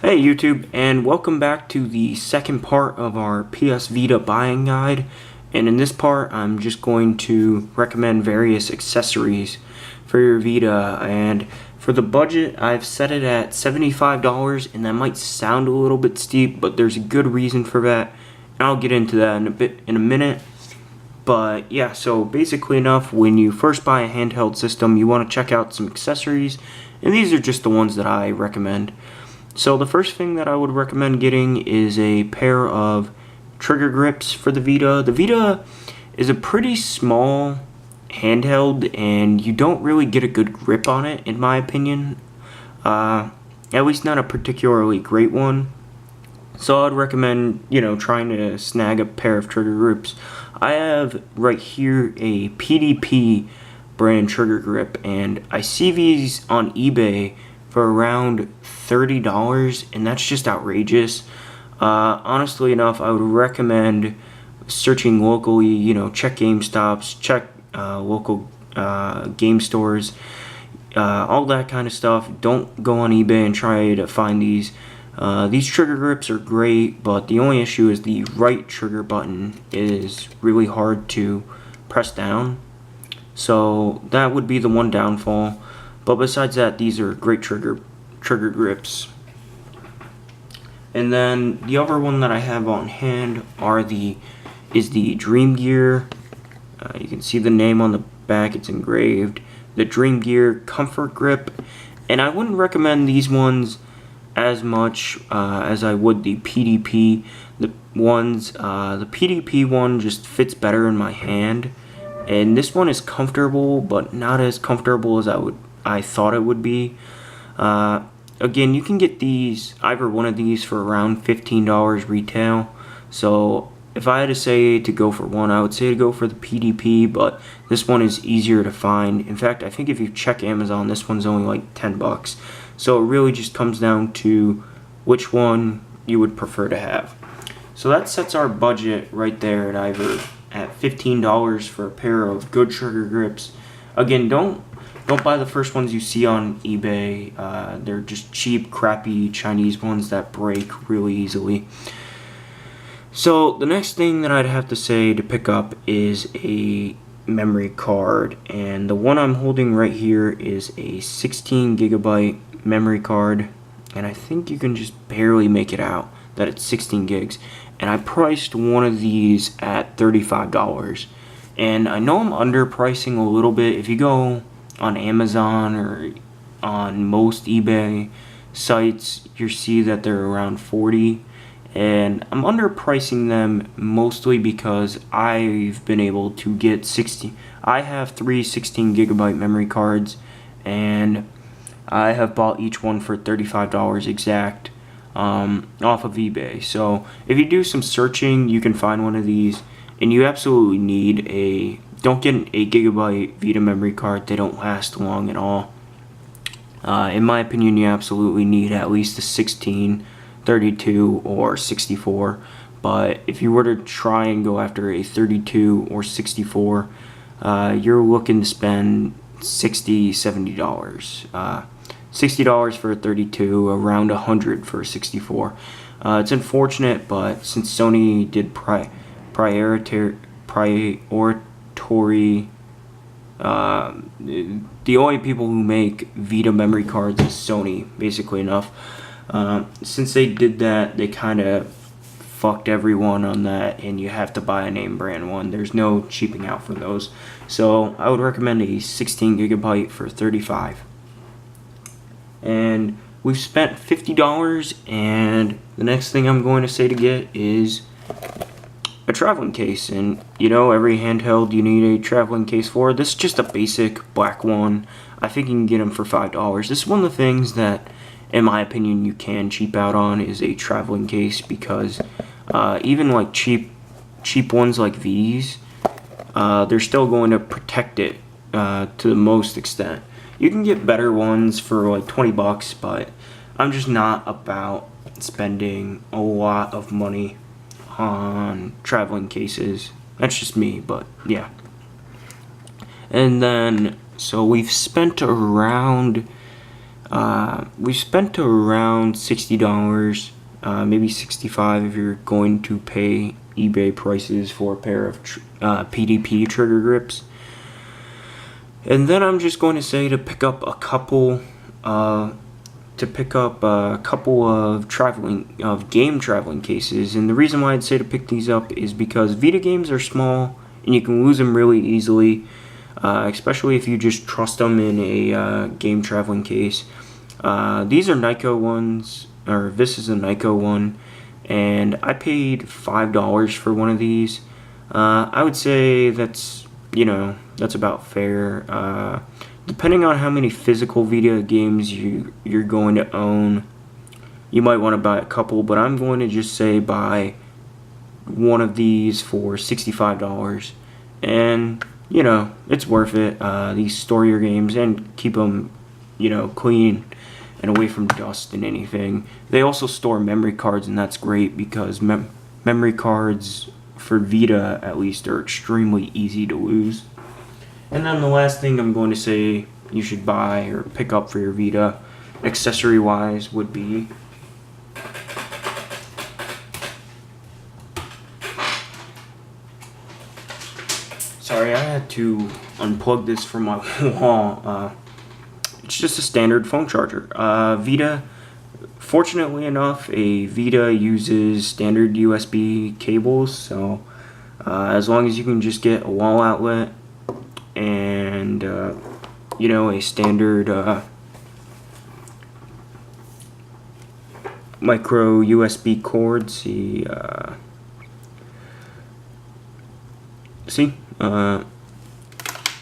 Hey YouTube, and welcome back to the second part of our PS Vita buying guide. And in this part, I'm just going to recommend various accessories for your Vita. And for the budget, I've set it at $75, and that might sound a little bit steep, but there's a good reason for that. And I'll get into that in a minute. But yeah, so basically enough, when you first buy a handheld system, you want to check out some accessories, and these are just the ones that I recommend. So the first thing that I would recommend getting is a pair of trigger grips for the Vita. The Vita is a pretty small handheld, and you don't really get a good grip on it, in my opinion. At least not a particularly great one. So I'd recommend, trying to snag a pair of trigger grips. I have right here a PDP brand trigger grip, and I see these on eBay for around $30, and that's just outrageous. Honestly enough, I would recommend searching locally, check GameStops, check local game stores, all that kind of stuff. Don't go on eBay and try to find these. These trigger grips are great, but the only issue is the right trigger button is really hard to press down. So that would be the one downfall. But besides that, these are great trigger grips. And then the other one that I have on hand is the Dream Gear. You can see the name on the back, it's engraved. The Dream Gear Comfort Grip. And I wouldn't recommend these ones as much as I would the PDP. The PDP one just fits better in my hand. And this one is comfortable, but not as comfortable as I thought it would be. Again, you can get either one of these for around $15 retail. So if I had to say to go for one, I would say to go for the PDP, but this one is easier to find. In fact, I think if you check Amazon, this one's only like $10. So it really just comes down to which one you would prefer to have. So that sets our budget right there at $15 for a pair of good trigger grips. Again, don't buy the first ones you see on eBay. They're just cheap, crappy Chinese ones that break really easily. So the next thing that I'd have to say to pick up is a memory card. And the one I'm holding right here is a 16 gigabyte memory card. And I think you can just barely make it out that it's 16 gigs. And I priced one of these at $35. And I know I'm underpricing a little bit. If you go on Amazon or on most eBay sites, you see that they're around $40, and I'm underpricing them mostly because I've been able to get I have three 16 gigabyte memory cards, and I have bought each one for $35 exact off of eBay. So if you do some searching, you can find one of these, and you absolutely need don't get an 8 gigabyte Vita memory card. They don't last long at all. In my opinion, you absolutely need at least a 16, 32, or 64. But if you were to try and go after a 32 or 64, you're looking to spend $60, $70. $60 for a 32, around $100 for a 64. It's unfortunate, but since Sony did priority, the only people who make Vita memory cards is Sony, basically enough. Since they did that, they kind of fucked everyone on that, and you have to buy a name brand one. There's no cheaping out for those. So I would recommend a 16 gigabyte for $35. And we've spent $50, and the next thing I'm going to say to get is a traveling case. And every handheld you need a traveling case for. This is just a basic black one. I think you can get them for $5. This is one of the things that, in my opinion, you can cheap out on is a traveling case, because even like cheap ones like these, they're still going to protect it to the most extent. You can get better ones for like $20, but I'm just not about spending a lot of money on traveling cases. That's just me, but yeah. And then, so we've spent around We spent around $60, maybe $65 if you're going to pay eBay prices for a pair of PDP trigger grips. And then I'm just going to say to pick up a couple of game traveling cases. And the reason why I'd say to pick these up is because Vita games are small and you can lose them really easily, especially if you just trust them in a game traveling case. These are Nyko ones, or this is a Nyko one, and I paid $5 for one of these. I would say that's about fair. Depending on how many physical Vita games you're going to own, you might want to buy a couple, but I'm going to just say buy one of these for $65, and it's worth it. These store your games and keep them clean and away from dust and anything. They also store memory cards, and that's great because memory cards for Vita at least are extremely easy to lose. And then the last thing I'm going to say you should buy or pick up for your Vita, accessory wise, would be sorry, I had to unplug this from my wall. It's just a standard phone charger. Vita, fortunately enough, a Vita uses standard USB cables, so as long as you can just get a wall outlet and a standard micro USB cord.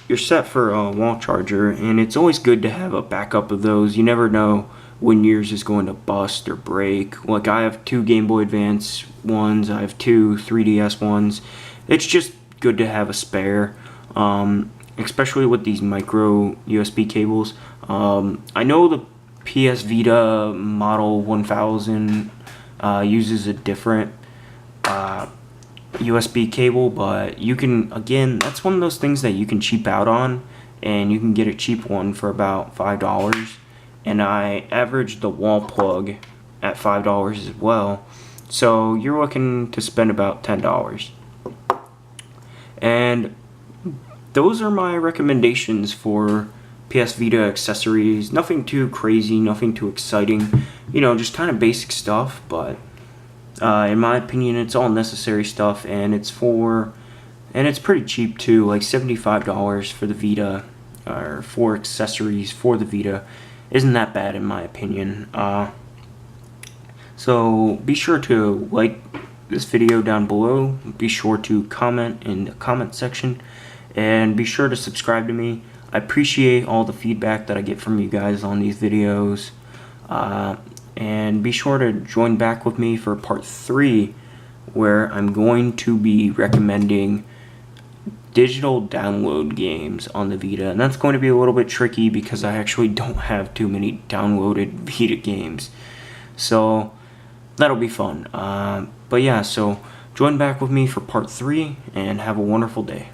You're set for a wall charger, and it's always good to have a backup of those. You never know when yours is going to bust or break. Like, I have 2 Game Boy Advance ones, I have 2 3DS ones. It's just good to have a spare, especially with these micro USB cables. I know the PS Vita Model 1000 uses a different USB cable, but you can, again, that's one of those things that you can cheap out on, and you can get a cheap one for about $5. And I averaged the wall plug at $5 as well, so you're looking to spend about $10. And those are my recommendations for PS Vita accessories. Nothing too crazy, nothing too exciting, just kind of basic stuff, but in my opinion, it's all necessary stuff, and it's pretty cheap too, like $75 for the Vita, or for accessories for the Vita. Isn't that bad in my opinion. So be sure to like this video down below, be sure to comment in the comment section, and be sure to subscribe to me. I appreciate all the feedback that I get from you guys on these videos. And be sure to join back with me for part 3, where I'm going to be recommending digital download games on the Vita. And that's going to be a little bit tricky because I actually don't have too many downloaded Vita games. So that'll be fun. But yeah, so join back with me for part 3 and have a wonderful day.